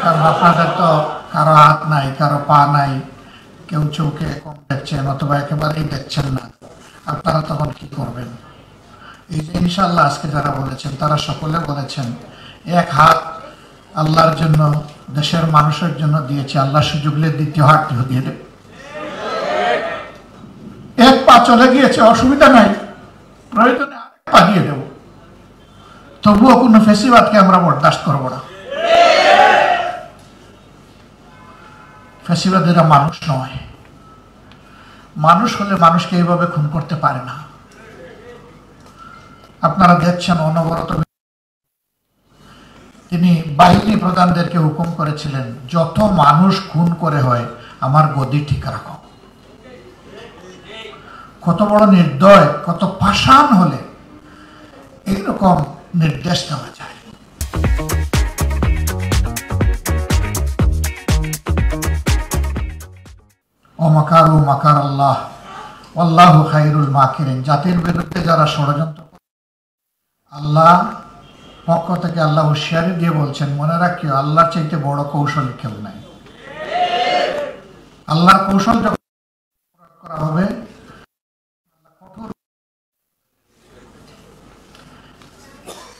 কারণ আপনাদের তো কারো হাত নাই, কারো পা নাই, কেউ চোখে কম দেখছেন অথবা একেবারেই দেখছেন না, আপনারা তখন কি করবেন? এই যে ইনশাআল্লাহ আজকে যারা বলেছেন তারা সকলে বলেছেন এক হাত আল্লাহর জন্য, দেশের মানুষের জন্য দিয়েছে, আল্লাহ সুযোগ নিয়ে দ্বিতীয় হাতটিও দিয়ে দেবে। এক পা চলে গিয়েছে, অসুবিধা নাই, প্রয়োজনে আরেক পা দিয়ে দেব, তবুও কোনো ফেসিবাদকে আমরা বরদাস্ত করব না। ফেসিবাদীরা মানুষ নয়, মানুষ হলে মানুষকে এইভাবে খুন করতে পারে না। আপনারা দেখছেন অনবরত তিনি বাহিনী প্রধানদেরকে হুকুম করেছিলেন, যত মানুষ খুন করে হয় আমার গদি ঠিক রাখো। কত বড় নির্দয়, কত পাষাণ হলে এইরকম নির্দেশ দেওয়া যায়। ওমাকারু মাকার আল্লাহ আল্লাহু খায়রুল মাকিরিন। জাতির বিরুদ্ধে যারা ষড়যন্ত্র, আল্লাহ পক্ষ থেকে আল্লাহ হুঁশিয়ারি দিয়ে বলছেন, মনে রাখিও আল্লাহর চাইতে বড় কৌশলী কেউ নাই। আল্লাহর কৌশল যখন প্রয়োগ করা হবে,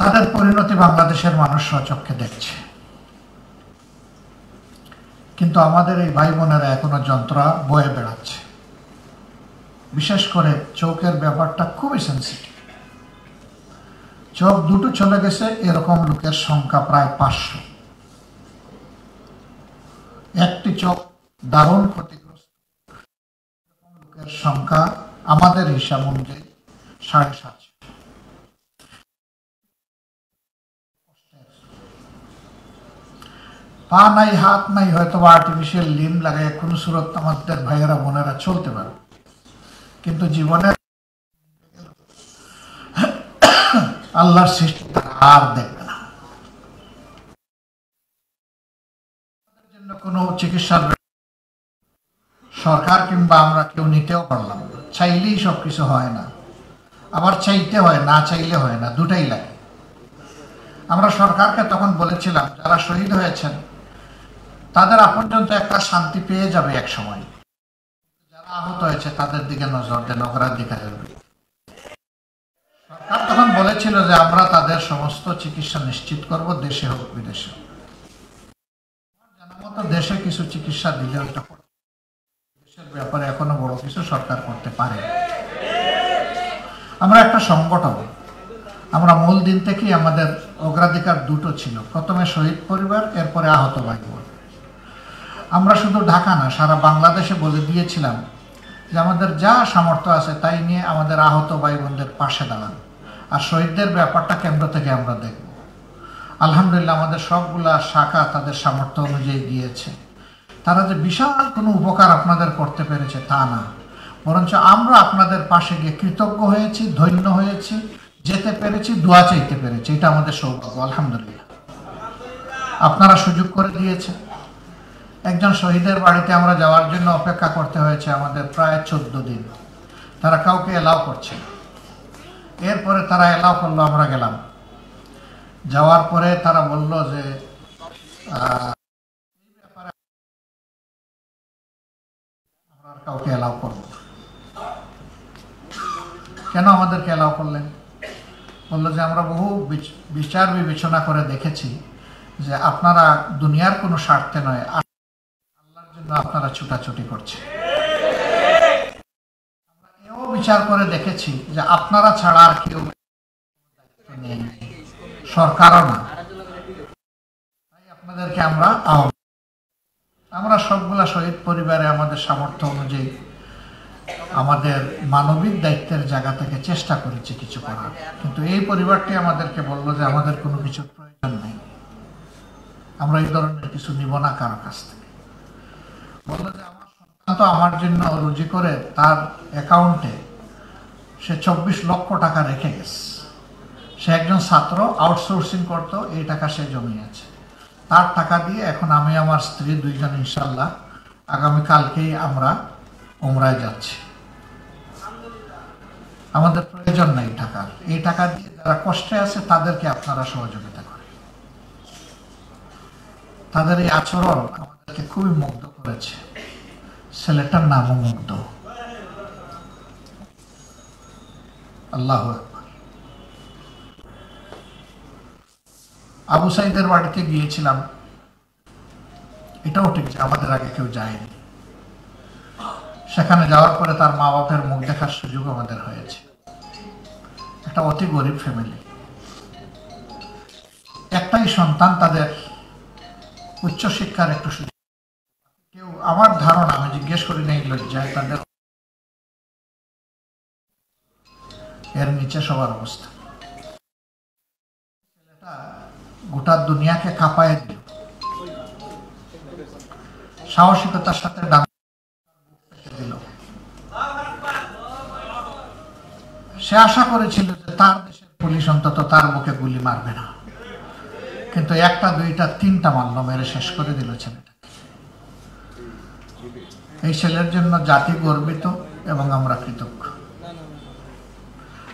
তাদের পরিণতি বাংলাদেশের মানুষ স্বচক্ষে দেখছে। কিন্তু আমাদের এই ভাই বোনেরা এখনো যন্ত্রণা বয়ে বেড়াচ্ছে। বিশেষ করে চোখের ব্যাপারটা খুবই সেন্সিটিভ। চোখ দুটো চলে গেছে এরকম লোকের সংখ্যা প্রায় 500। একটি চোখ দারুণ ক্ষতিগ্রস্ত লোকের সংখ্যা আমাদের হিসাব অনুযায়ী 750। পা নাই, হাত নাই, হয়তো আর্টিফিশিয়াল লিম লাগায় কোনো সুরত আমাদের ভাইয়েরা বোনেরা চলতে পারে, কিন্তু জীবনের আল্লাহর সৃষ্টি আর দেখবে না। জন্য কোনো চিকিৎসার সরকার কিংবা আমরা কেউ নিতেও পারলাম না। চাইলেই সবকিছু হয় না, আবার চাইতে হয়, না চাইলে হয় না, দুটাই লাগে। আমরা সরকারকে তখন বলেছিলাম, যারা শহীদ হয়েছেন তাদের আপনজন তো একটা শান্তি পেয়ে যাবে এক সময়, যারা আহত হয়েছে তাদের দিকে নজর দেন, অগ্রাধিকারের। সরকার তখন বলেছিল যে আমরা তাদের সমস্ত চিকিৎসা নিশ্চিত করব, দেশে হোক বিদেশে। জানার মতো দেশে কিছু চিকিৎসা দিলে ওটা দেশের ব্যাপারে এখনো বড় কিছু সরকার করতে পারে। আমরা একটা সংগঠন, আমরা মূল দিন থেকেই আমাদের অগ্রাধিকার দুটো ছিল, প্রথমে শহীদ পরিবার, এরপরে আহত ভাই বোন। আমরা শুধু ঢাকা না, সারা বাংলাদেশে বলে দিয়েছিলাম যে আমাদের যা সামর্থ্য আছে তাই নিয়ে আমাদের আহত ভাই বোনদের পাশে দাঁড়ান, আর শহীদদের ব্যাপারটা কেন্দ্র থেকে আমরা দেখব। আলহামদুলিল্লাহ আমাদের সবগুলা শাখা তাদের সামর্থ্য অনুযায়ী দিয়েছে। তারা যে বিশাল কোনো উপকার আপনাদের করতে পেরেছে তা না, বরঞ্চ আমরা আপনাদের পাশে গিয়ে কৃতজ্ঞ হয়েছি, ধন্য হয়েছি, যেতে পেরেছি, দোয়া চাইতে পেরেছি। এটা আমাদের সৌভাগ্য। আলহামদুলিল্লাহ আপনারা সুযোগ করে দিয়েছেন। একজন শহীদের বাড়িতে আমরা যাওয়ার জন্য অপেক্ষা করতে হয়েছে আমাদের প্রায় 14 দিন। তারা কাউকে এলাও করছে, এরপরে তারা এলাও করলো, আমরা গেলাম। যাওয়ার পরে তারা বলল যে আমরা কাউকে এলাও করব। কেন আমাদেরকে এলাও করলেন? বললো যে আমরা বহু বিচার বিবেচনা করে দেখেছি যে আপনারা দুনিয়ার কোনো স্বার্থে নয়, আল্লাহর জন্য আপনারা ছুটাছুটি করছে। আমরা এও বিচার করে দেখেছি যে আপনারা ছাড়া আর কেউ নেই, সরকারও না, তাই আপনাদেরকে আমরা সবগুলা শহীদ পরিবারে আমাদের সামর্থ্য অনুযায়ী আমাদের মানবিক দায়িত্বের জায়গা থেকে চেষ্টা করেছি কিছু করার। কিন্তু এই পরিবারটি আমাদেরকে বললো যে আমাদের কোনো কিছুর প্রয়োজন নেই, আমরা এই ধরনের কিছু নিব না কারো কাছ থেকে। বললো যে আমার সন্তান তো আমার জন্য রুজি করে তার অ্যাকাউন্টে সে 24 লক্ষ টাকা রেখে গেছে। সে একজন ছাত্র, আউটসোর্সিং করতো, এই টাকা সে জমিয়েছে। তার টাকা দিয়ে এখন আমি আমার স্ত্রী দুইজন ইনশাল্লাহ আগামীকালকেই আমরা উমরায় যাচ্ছি। আমাদের প্রয়োজন নেই টাকার। এই টাকা দিয়ে যারা কষ্টে আছে তাদেরকে আপনারা সহযোগিতা করেন। তাদের এই আচরণ আমাদেরকে খুবই মুগ্ধ করেছে। ছেলেটার নামও মুগ্ধ। আল্লাহু আকবার। আবু সাইদের বাড়িতে গিয়েছিলাম, এটাও ঠিক যে আমাদের আগে কেউ যায়নি। সেখানে যাওয়ার পরে তার মা বাপের মুখ দেখার সুযোগ আমাদের হয়েছে। একটা অতি গরিব ফ্যামিলি, একটাই সন্তান, তাদের উচ্চশিক্ষার একটু সুযোগ। কেউ, আমার ধারণা, আমি জিজ্ঞেস করি নাই লজ্জায়, তাদের এর নিচে সবার অবস্থা। ছেলেটা গোটা দুনিয়াকে কাঁপায় দিল, সাহসিকতার সাথে দিল। সে আশা করেছিল যে তার দেশের পুলিশ অন্তত তার বুকে গুলি মারবে না, কিন্তু একটা, দুইটা, তিনটা মারল, মেরে শেষ করে দিল ছেলেটাকে। এই ছেলের জন্য জাতি গর্বিত এবং আমরা কৃতজ্ঞ।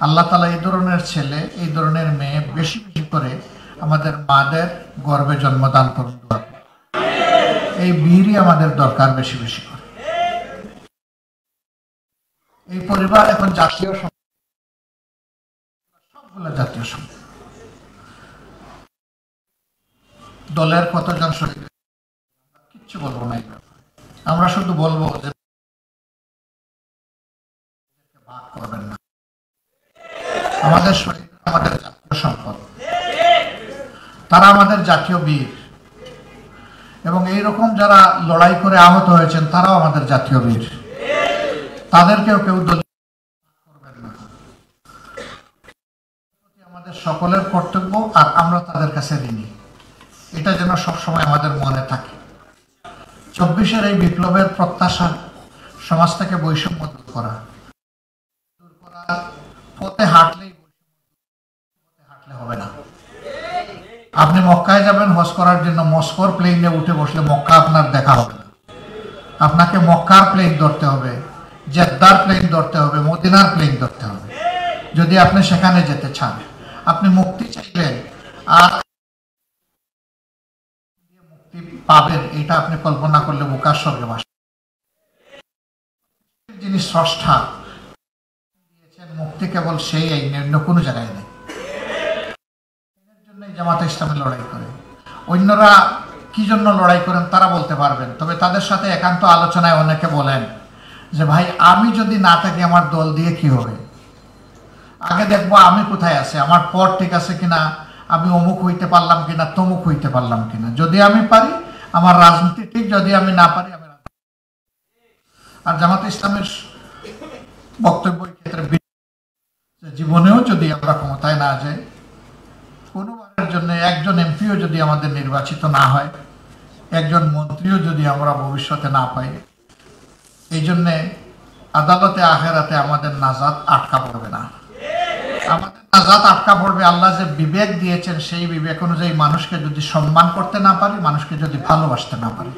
আল্লাহ তাআলা এই ধরনের ছেলে, এই ধরনের মেয়ে বেশি বেশি করে আমাদের মাদের গর্বে জন্মদান করুন। এই বীরই আমাদের দরকার বেশি বেশি করে। এই পরিবার এখন জাতীয় সম্পদ, সবগুলো জাতীয় সম্পদ। দলের কতজন শহীদ, কিচ্ছু বলবো না, আমরা শুধু বলবো যে ভাগ করবেন না। আমাদের শহীদ আমাদের জাতীয় সম্পদ, তারা আমাদের জাতীয় বীর, এবং এইরকম যারা লড়াই করে আহত হয়েছেন তারাও আমাদের জাতীয় বীর। তাদেরকেও কেউ করবেন না। আমাদের সকলের কর্তব্য, আর আমরা তাদের কাছে ঋণী, এটা যেন সবসময় আমাদের মনে থাকে। 24-এর এই বিপ্লবের প্রত্যাশা সমাজ থেকে বৈষম্য দূর করা, পথে হাঁটলে হবে না। আপনি মক্কায় যাবেন হজ করার জন্য, মস্কোর প্লেনে উঠে বসলে মক্কা আপনার দেখা হবে না। আপনাকে মক্কার প্লেন ধরতে হবে, জেদ্দার প্লেন ধরতে হবে, মদিনার প্লেন ধরতে হবে যদি আপনি সেখানে যেতে চান। আপনি মুক্তি চাইলেন, আর মুক্তি পাবেন এটা আপনি কল্পনা করলে বোকার স্বর্গে বাস। যিনি স্রষ্টা দিয়েছেন মুক্তি কেবল সেই আইনে, অন্য কোনো জায়গায় নেই। এর জন্য জামাতে ইসলামে লড়াই করে। অন্যরা কি জন্য লড়াই করেন তারা বলতে পারবেন, তবে তাদের সাথে একান্ত আলোচনায় অনেকে বলেন যে ভাই, আমি যদি না থাকি আমার দল দিয়ে কি হবে? আগে দেখবো আমি কোথায় আছি, আমার পথ ঠিক আছে কিনা, আমি অমুক হইতে পারলাম কিনা, তমুক হইতে পারলাম কিনা। যদি আমি পারি আমার রাজনীতি ঠিক, যদি আমি না পারি আমি। আর জামাতে ইসলামের বক্তব্য ক্ষেত্রে জীবনেও যদি আমরা ক্ষমতায় না যাই, কোনোবারের জন্য একজন এমপিও যদি আমাদের নির্বাচিত না হয়, একজন মন্ত্রীও যদি আমরা ভবিষ্যতে না পাই, এই জন্যে আদালতে আখেরাতে আমাদের নাজাত আটকা পড়বে না। আমাদের নাজাত আটকা পড়বে আল্লাহ যে বিবেক দিয়েছেন সেই বিবেক অনুযায়ী মানুষকে যদি সম্মান করতে না পারি, মানুষকে যদি ভালোবাসতে না পারি,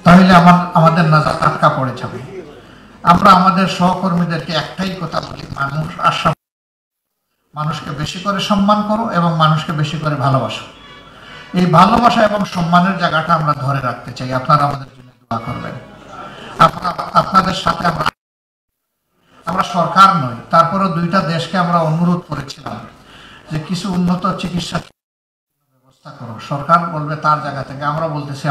তাহলে আমাদের নাজাত আটকা পড়ে যাবে। আমরা আমাদের সহকর্মীদেরকে একটাই কথা বলি, মানুষকে বেশি করে সম্মান করো এবং মানুষকে বেশি করে ভালোবাসো। এই ভালোবাসা এবং সম্মানের জায়গাটা আমরা ধরে রাখতে চাই। আপনারা আমাদের জন্য দোয়া করবেন। আপনাদের সাথে আমরা সরকার নই, তারপরে দুইটা দেশকে আমরা অনুরোধ করেছিলাম যে কিছু উন্নত চিকিৎসা ব্যবস্থা করো। সরকার বলবে তার জায়গা থেকে, আমরা বলতেছি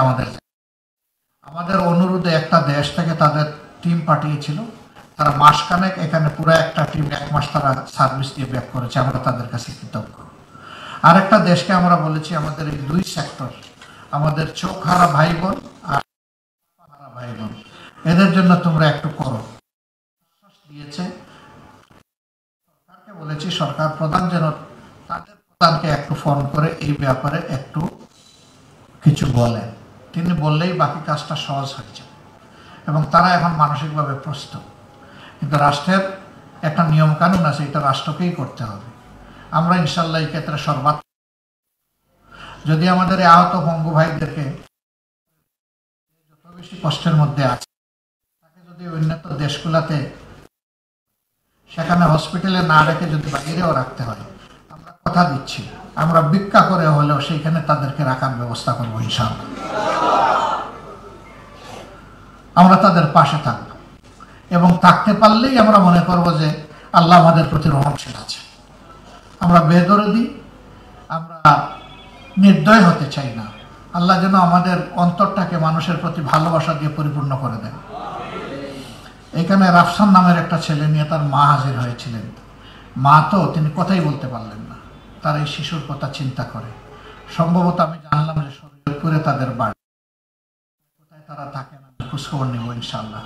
আমাদের অনুরোধে একটা দেশ থেকে তাদের টিম পাঠিয়েছিল, তারা মাসখানেক এখানে পুরো একটা টিম 1 মাস তারা সার্ভিস দিয়ে ব্যাক করেছে, আমরা তাদের কাছে কৃতজ্ঞ। আরেকটা দেশকে আমরা বলেছি আমাদের এই 2 সেক্টর, আমাদের চোখ হারা ভাই বোন আর হারা ভাই বোন, এদের জন্য তোমরা একটু করো। দিয়েছে, সরকারকে বলেছি সরকার প্রধান যেন তাদের প্রধানকে একটু ফোন করে এই ব্যাপারে একটু কিছু বলেন। তিনি বললেই বাকি কাজটা সহজ হয়ে যাবে এবং তারা এখন মানসিকভাবে প্রস্তুত। কিন্তু রাষ্ট্রের একটা নিয়ম কানুন আছে, এটা রাষ্ট্রকেই করতে হবে। আমরা ইনশাল্লাহ এই ক্ষেত্রে সর্বাত্মক, যদি আমাদের আহত পঙ্গু ভাইদেরকে যত বেশি কষ্টের মধ্যে আছে, তাকে যদি উন্নত দেশগুলোতে সেখানে হসপিটালে না রেখে যদি বাইরেও রাখতে হয়, আমরা কথা দিচ্ছি আমরা ভিক্ষা করে হলেও সেইখানে তাদেরকে রাখার ব্যবস্থা করবো ইনশাআল্লাহ। আমরা তাদের পাশে থাকব এবং থাকতে পারলেই আমরা মনে করব যে আল্লাহ আমাদের প্রতি রহমশীল আছে। আমরা বেদরদি, আমরা নির্দয় হতে চাই না। আল্লাহ যেন আমাদের অন্তরটাকে মানুষের প্রতি ভালোবাসা দিয়ে পরিপূর্ণ করে দেন। এখানে রাফসান নামের একটা ছেলে নিয়ে তার মা হাজির হয়েছিলেন। মা তো তিনি কথাই বলতে পারলেন না, তার এই শিশুর কথা চিন্তা করে। সম্ভবত আমি জানলাম যে শরীয়তপুরে তাদের বাড়ি, কোথায় তারা থাকেন আমি খোঁজখবর নেব ইনশাআল্লাহ।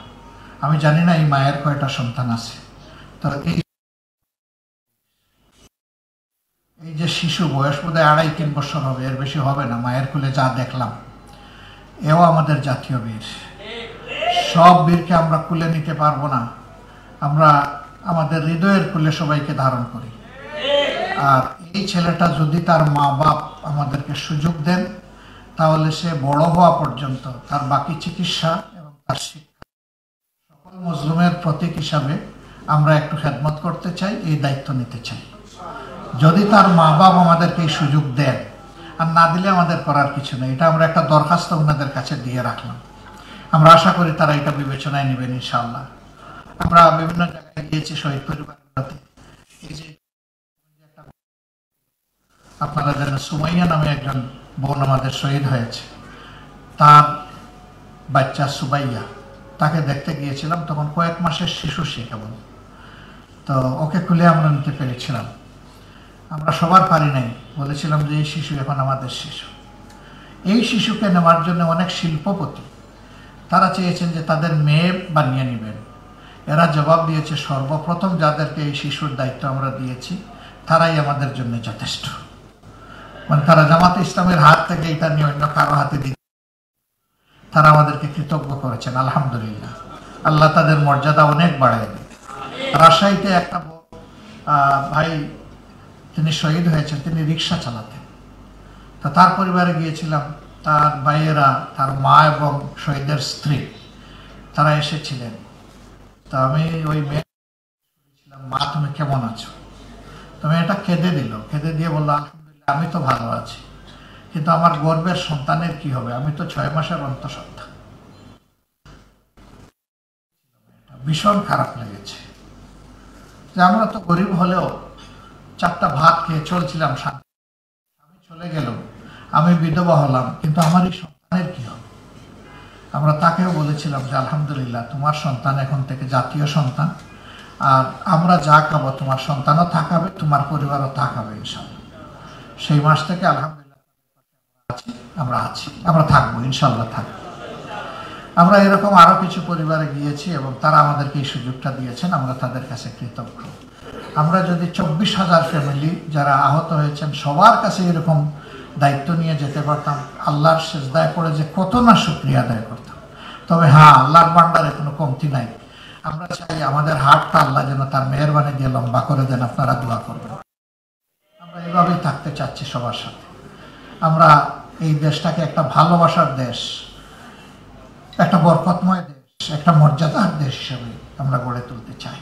আমি জানি না এই মায়ের কয়টা সন্তান আছে। তো এই যে শিশু, বয়স বোধহয় 2.5-3 বছর হবে, এর বেশি হবে না। মায়ের কোলে যা দেখলাম, এও আমাদের জাতীয় বীর। সব বীরকে আমরা কুলে নিতে পারবো না, আমরা আমাদের হৃদয়ের কুলে সবাইকে ধারণ করি। আর এই ছেলেটা যদি তার মা বাপ আমাদেরকে সুযোগ দেন, তাহলে সে বড় হওয়া পর্যন্ত তার বাকি চিকিৎসা এবং তার শিক্ষা সকল মজলুমের প্রতীক হিসাবে আমরা একটু খেদমত করতে চাই, এই দায়িত্ব নিতে চাই। যদি তার মা বাপ আমাদেরকে এই সুযোগ দেন, আর না দিলে আমাদের করার কিছু নেই। এটা আমরা একটা দরখাস্ত ওনাদের কাছে দিয়ে রাখলাম। আমরা আশা করি তারা এটা বিবেচনায় নেবেন ইনশাআল্লাহ। আমরা বিভিন্ন জায়গায় গিয়েছি শহীদ পরিবারগুলোতে। এই যে আপনারা জানেন সুমাইয়া নামে একজন বোন আমাদের শহীদ হয়েছে, তার বাচ্চা সুবাইয়া, তাকে দেখতে গিয়েছিলাম। তখন কয়েক মাসের শিশু সে কেবল, তো ওকে খুলে আমরা নিতে পেরেছিলাম। আমরা সবার পারি নাই, বলেছিলাম যে এই শিশু এখন আমাদের শিশু। এই শিশুকে নেওয়ার জন্য অনেক শিল্পপতি তারা চেয়েছেন যে তাদের মেয়ে বানিয়ে নেবেন। এরা জবাব দিয়েছে সর্বপ্রথম যাদেরকে এই শিশুর দায়িত্ব আমরা দিয়েছি তারাই আমাদের জন্য যথেষ্ট। মানে তারা জামাতে ইসলামের হাত থেকে এটা নিয়ে অন্য কারো হাতে দিয়ে তারা আমাদেরকে কৃতজ্ঞ করেছেন। আলহামদুলিল্লাহ, আল্লাহ তাদের মর্যাদা অনেক বাড়ায় দেয়। রাজশাহীতে একটা ভাই, তিনি শহীদ হয়েছেন, তিনি রিক্সা চালাতেন। তো তার পরিবারে গিয়েছিলাম, তার ভাইয়েরা, তার মা এবং শহীদের স্ত্রী তারা এসেছিলেন। তো আমি ওই মেয়ে বলেছিলাম, মা তুমি কেমন আছো? তো মেয়েটা কেঁদে দিল, কেঁদে দিয়ে বললো আলহামদুলিল্লাহ আমি তো ভালো আছি, কিন্তু আমার গর্বের সন্তানের কি হবে, আমি তো 6 মাসের অন্তঃসত্ত্বা। ভীষণ খারাপ লেগেছে যে আমরা তো গরিব হলেও 4টা ভাত খেয়ে চলছিলাম, আমি চলে গেল, আমি বিধবা হলাম, কিন্তু আমার এই সন্তানের কি হবে? আমরা তাকেও বলেছিলাম যে আলহামদুলিল্লাহ তোমার সন্তান এখন থেকে জাতীয় সন্তান, আর আমরা যা খাবো তোমার সন্তানও থাকাবে, তোমার পরিবারও থাকাবে ইনশাল্লাহ। সেই মাস থেকে আলহামদুলিল্লাহ আমরা আছি, আমরা থাকবো ইনশাল্লাহ, থাকবো। আমরা এরকম আরো কিছু পরিবারে গিয়েছি এবং তারা আমাদেরকে এই সুযোগটা দিয়েছেন, আমরা তাদের কাছে কৃতজ্ঞ। আমরা যদি 24,000 ফ্যামিলি যারা আহত হয়েছেন সবার কাছে এরকম দায়িত্ব নিয়ে যেতে পারতাম, আল্লাহর সেজদায় পড়ে যে কত না শুকরিয়া আদায় করতাম। তবে হ্যাঁ, আল্লাহর ভান্ডারে কোনো কমতি নাই। আমরা চাই আমাদের হাতটা আল্লাহ যেন তার মেহেরবানি দিয়ে লম্বা করে দেন, আপনারা দোয়া করবেন। আমরা এভাবেই থাকতে চাচ্ছি সবার সাথে। আমরা এই দেশটাকে একটা ভালোবাসার দেশ, একটা বরকতময় দেশ, একটা মর্যাদার দেশ হিসেবে আমরা গড়ে তুলতে চাই।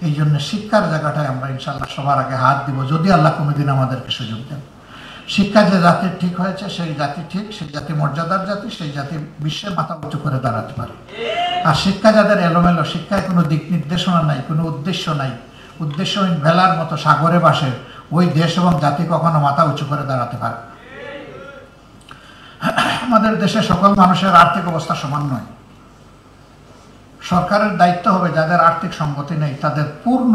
এই জন্য শিক্ষার জায়গাটায় আমরা ইনশাল্লাহ সবার আগে হাত দিব, যদি আল্লাহ কোনোদিন আমাদেরকে সুযোগ দেন। শিক্ষা যে জাতির ঠিক হয়েছে সেই জাতি ঠিক, সেই জাতি মর্যাদার জাতি, সেই জাতি বিশ্বে মাথা উঁচু করে দাঁড়াতে পারে। আর শিক্ষা যাদের এলোমেলো, শিক্ষায় কোনো দিক নির্দেশনা নাই, কোনো উদ্দেশ্য নাই, উদ্দেশ্যহীন ভেলার মতো সাগরে বাসে, ওই দেশ এবং জাতি কখনো মাথা উঁচু করে দাঁড়াতে পারে। আমাদের দেশে সকল মানুষের আর্থিক অবস্থা সমান নয়। সরকারের দায়িত্ব হবে যাদের আর্থিক সঙ্গতি নেই তাদের পূর্ণ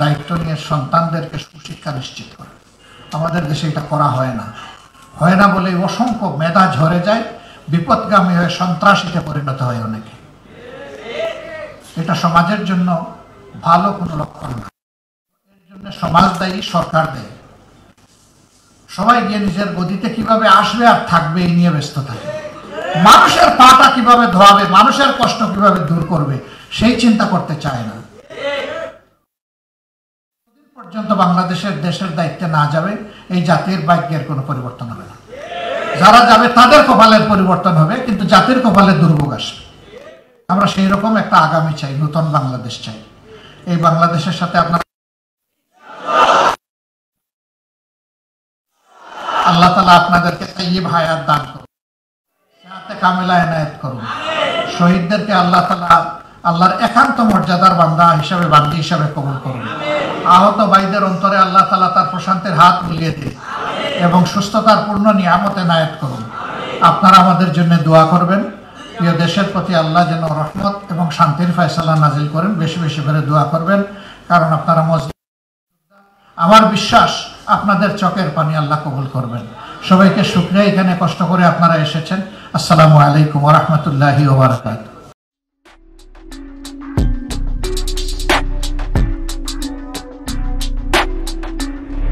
দায়িত্ব নিয়ে সন্তানদেরকে সুশিক্ষা নিশ্চিত করে। আমাদের দেশে এটা করা হয় না, হয় না বলে অসংখ্য মেধা ঝরে যায়, বিপদগামী হয়ে সন্ত্রাসীতে পরিণত হয় অনেকে। এটা সমাজের জন্য ভালো কোনো লক্ষণ না। এর জন্য সমাজ দায়ী, সরকার দেয়। সবাই গিয়ে নিজের গদিতে কিভাবে আসবে আর থাকবে এই নিয়ে ব্যস্ত থাকে। মানুষের পাটা কিভাবে ধোয়াবে, মানুষের কষ্ট কিভাবে দূর করবে সেই চিন্তা করতে চায় না। যতদিন পর্যন্ত বাংলাদেশের দেশের দায়িত্বে না যাবে এই জাতির ভাগ্যের কোনো পরিবর্তন হবে না। যারা যাবে তাদের কপালের পরিবর্তন হবে, কিন্তু জাতির কপালে দুর্ভোগ আসবে। আমরা সেই রকম একটা আগামী চাই, নতুন বাংলাদেশ চাই। এই বাংলাদেশের সাথে আপনার আল্লাহ তাআলা আপনাদেরকে তাইয়্যিব হায়াত দান করুন, সিহাতে কামিলা এনায়েত করুন। শহীদদেরকে আল্লাহ তাআলা আল্লাহর একান্ত মর্যাদার বান্দি হিসাবে কবুল করুন। আহত ভাইদের অন্তরে আল্লাহ তাআলা তার প্রশান্তির হাত বুলিয়ে দিন এবং সুস্থতার পূর্ণ নিয়ামত এনায়েত করুন। আপনারা আমাদের জন্য দোয়া করবেন। প্রিয় দেশের প্রতি আল্লাহ যেন রহমত এবং শান্তির ফয়সালা নাজিল করেন। বেশি বেশি করে দোয়া করবেন, কারণ আপনারা মজলুম। আমার বিশ্বাস আপনাদের চোখের পানি আল্লাহ কবুল করবেন। সবাইকে শুকরিয়া, এখানে কষ্ট করে আপনারা এসেছেন। আসসালামু আলাইকুম ওয়া রাহমাতুল্লাহি ওয়া বারাকাতুহু।